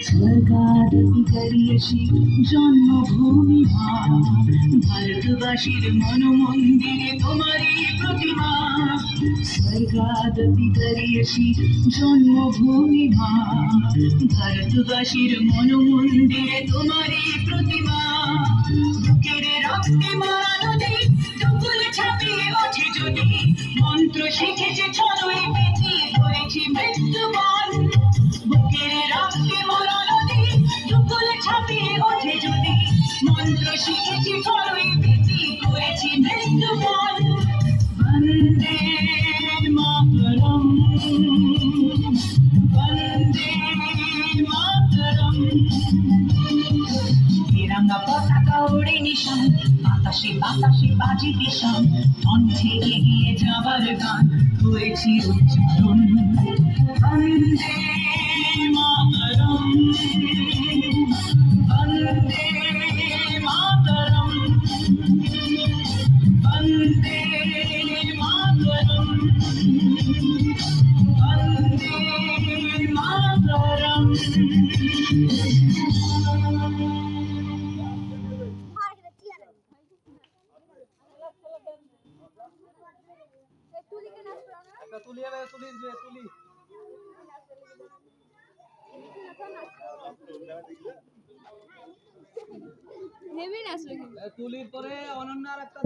স্বর্গাদপি করিয়সি জন্মভূমি ভারতবাসীর মনমন্দিরে তোমারই প্রতিমা। স্বর্গাদপি করিয়সি জন্মভূমি ভারতবাসীর মনমন্দিরে তোমারই প্রতিমা। বুকের রক্তে মানো দেই দুকুল ছাপিয়ে ওঠে যদি মন্ত্র শিখেছে ছড়ই পেতে করেছি মৃত্যুবরণ। বুকের রক্তে মানো দেই দুকুল ছাপিয়ে ওঠে যদি মন্ত্র শিখেছি ছড়ই পেতে করেছি মৃত্যুবরণ। বন্দে মাতরম, বন্দে মাতরম। তিরঙ্গা পতাকা ওড়ে নিশান, বাতাসে বাতাসে বাজে দিশান, কণ্ঠে এগিয়ে যাবার গান হয়েছি উচ্চারণ। বন্দে মাতরম, বন্দে মাতরম, বন্দে মাতরম, বন্দে মাতরম। একটা তুলি এলে তুলি যে তুলি হেভি নাচলো কিন্তু তুলির পরে অনন্য আর একটা